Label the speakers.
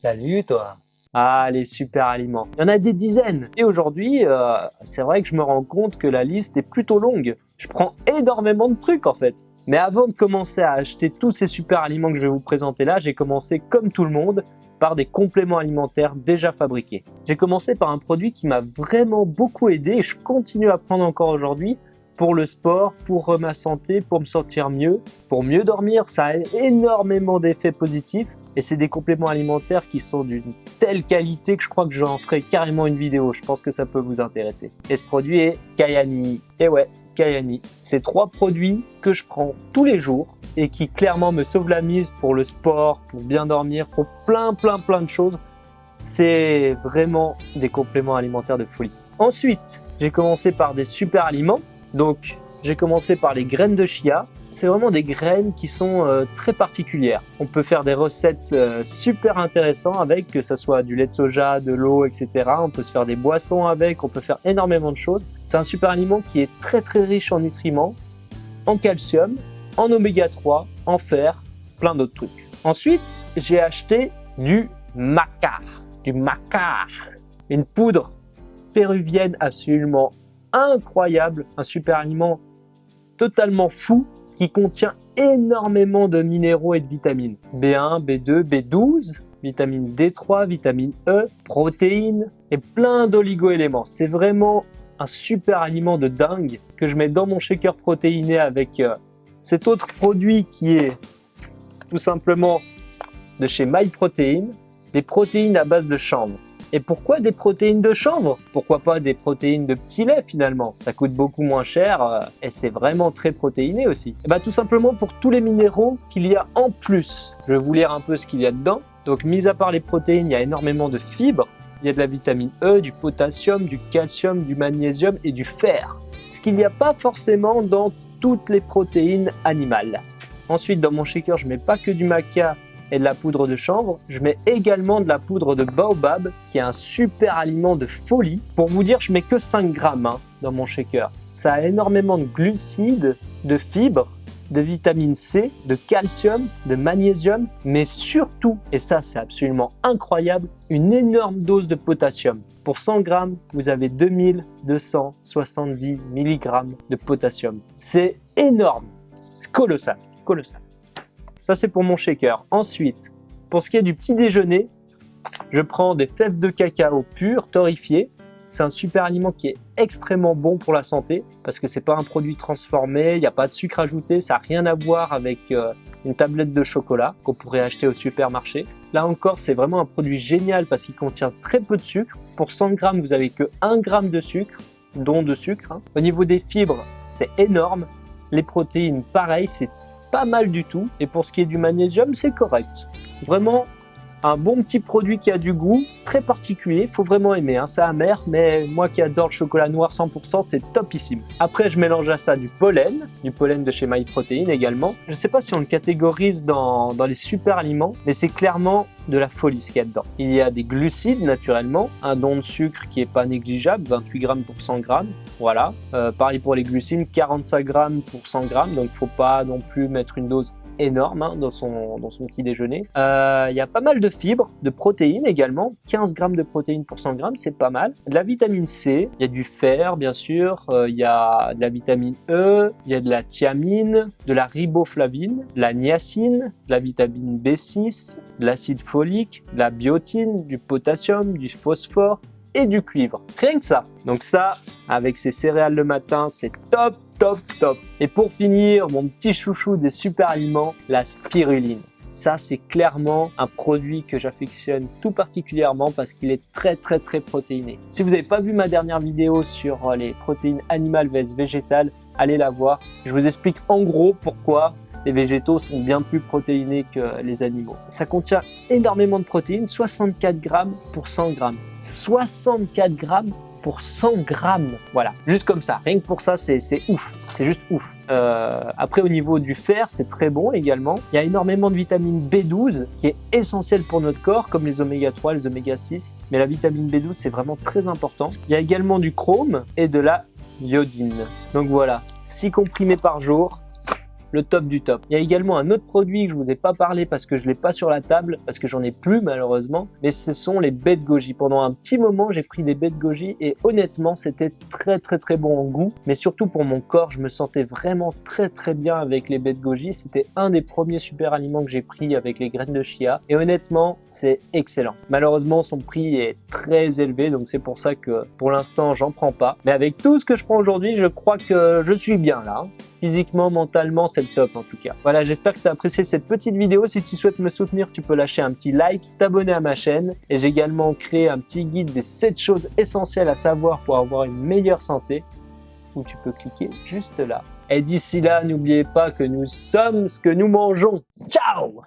Speaker 1: Salut toi.
Speaker 2: Ah, les super aliments. Il y en a des dizaines. Et aujourd'hui, c'est vrai que je me rends compte que la liste est plutôt longue. Je prends énormément de trucs en fait. Mais avant de commencer à acheter tous ces super aliments que je vais vous présenter là, j'ai commencé comme tout le monde par des compléments alimentaires déjà fabriqués. J'ai commencé par un produit qui m'a vraiment beaucoup aidé et je continue à prendre encore aujourd'hui pour le sport, pour ma santé, pour me sentir mieux, pour mieux dormir. Ça a énormément d'effets positifs et c'est des compléments alimentaires qui sont d'une telle qualité que je crois que j'en ferai carrément une vidéo. Je pense que ça peut vous intéresser. Et ce produit est Kyani. Et ouais, Kyani. C'est 3 produits que je prends tous les jours et qui clairement me sauvent la mise pour le sport, pour bien dormir, pour plein de choses. C'est vraiment des compléments alimentaires de folie. Ensuite, j'ai commencé par des super aliments. Donc, j'ai commencé par les graines de chia. C'est vraiment des graines qui sont très particulières. On peut faire des recettes super intéressantes avec, que ce soit du lait de soja, de l'eau, etc. On peut se faire des boissons avec, on peut faire énormément de choses. C'est un super aliment qui est très riche en nutriments, en calcium, en oméga 3, en fer, plein d'autres trucs. Ensuite, j'ai acheté du maca. Une poudre péruvienne absolument incroyable, un super aliment totalement fou qui contient énormément de minéraux et de vitamines. B1, B2, B12, vitamine D3, vitamine E, protéines et plein d'oligo-éléments. C'est vraiment un super aliment de dingue que je mets dans mon shaker protéiné avec cet autre produit qui est tout simplement de chez MyProtein, des protéines à base de chanvre. Et pourquoi des protéines de chanvre? Pourquoi pas des protéines de petit lait finalement? Ça coûte beaucoup moins cher et c'est vraiment très protéiné aussi. Et tout simplement pour tous les minéraux qu'il y a en plus. Je vais vous lire un peu ce qu'il y a dedans. Donc mis à part les protéines, il y a énormément de fibres. Il y a de la vitamine E, du potassium, du calcium, du magnésium et du fer. Ce qu'il n'y a pas forcément dans toutes les protéines animales. Ensuite, dans mon shaker, je mets pas que du maca et de la poudre de chanvre, je mets également de la poudre de baobab qui est un super aliment de folie. Pour vous dire, je mets que 5 grammes dans mon shaker. Ça a énormément de glucides, de fibres, de vitamine C, de calcium, de magnésium, mais surtout, et ça c'est absolument incroyable, une énorme dose de potassium. Pour 100 grammes, vous avez 2270 mg de potassium. C'est énorme, c'est colossal. Ça, c'est pour mon shaker. Ensuite, pour ce qui est du petit déjeuner, je prends des fèves de cacao pures, torréfiées. C'est un super aliment qui est extrêmement bon pour la santé parce que c'est pas un produit transformé, il n'y a pas de sucre ajouté, ça n'a rien à voir avec une tablette de chocolat qu'on pourrait acheter au supermarché. Là encore, c'est vraiment un produit génial parce qu'il contient très peu de sucre. Pour 100 grammes, vous avez que 1 gramme de sucre, de sucre. Au niveau des fibres, c'est énorme. Les protéines, pareil, c'est pas mal du tout. Et pour ce qui est du magnésium, c'est correct. Vraiment un bon petit produit qui a du goût, très particulier, faut vraiment aimer. C'est amer, mais moi qui adore le chocolat noir 100%, c'est topissime. Après, je mélange à ça du pollen de chez MyProtein également. Je sais pas si on le catégorise dans les super aliments, mais c'est clairement de la folie ce qu'il y a dedans. Il y a des glucides naturellement, un don de sucre qui est pas négligeable, 28 grammes pour 100 grammes. Voilà. Pareil pour les glucides, 45 grammes pour 100 grammes, donc faut pas non plus mettre une dose énorme dans son petit déjeuner. Il y a pas mal de fibres, de protéines également, 15 grammes de protéines pour 100 grammes, c'est pas mal. De la vitamine C, il y a du fer bien sûr, il y a de la vitamine E, il y a de la thiamine, de la riboflavine, de la niacine, de la vitamine B6, de l'acide folique, de la biotine, du potassium, du phosphore et du cuivre. Rien que ça. Donc ça, avec ces céréales le matin, c'est top. Et pour finir, mon petit chouchou des super aliments, la spiruline. Ça, c'est clairement un produit que j'affectionne tout particulièrement parce qu'il est très protéiné. Si vous n'avez pas vu ma dernière vidéo sur les protéines animales vs végétales, allez la voir. Je vous explique en gros pourquoi les végétaux sont bien plus protéinés que les animaux. Ça contient énormément de protéines, 64 grammes pour 100 grammes. 64 grammes pour 100 grammes, voilà, juste comme ça, rien que pour ça c'est ouf, c'est juste ouf. Après au niveau du fer, c'est très bon également, il y a énormément de vitamine B12 qui est essentielle pour notre corps, comme les oméga 3, les oméga 6, mais la vitamine B12 c'est vraiment très important. Il y a également du chrome et de la iodine, donc voilà, 6 comprimés par jour, le top du top. Il y a également un autre produit que je vous ai pas parlé parce que je l'ai pas sur la table, parce que j'en ai plus malheureusement, mais ce sont les baies de goji. Pendant un petit moment, j'ai pris des baies de goji et honnêtement, c'était très bon en goût, mais surtout pour mon corps, je me sentais vraiment très bien avec les baies de goji. C'était un des premiers super aliments que j'ai pris avec les graines de chia et honnêtement, c'est excellent. Malheureusement, son prix est très élevé, donc c'est pour ça que pour l'instant, j'en prends pas. Mais avec tout ce que je prends aujourd'hui, je crois que je suis bien là. Physiquement, mentalement, c'est le top en tout cas. Voilà, j'espère que tu as apprécié cette petite vidéo. Si tu souhaites me soutenir, tu peux lâcher un petit like, t'abonner à ma chaîne. Et j'ai également créé un petit guide des 7 choses essentielles à savoir pour avoir une meilleure santé, où tu peux cliquer juste là. Et d'ici là, n'oubliez pas que nous sommes ce que nous mangeons. Ciao!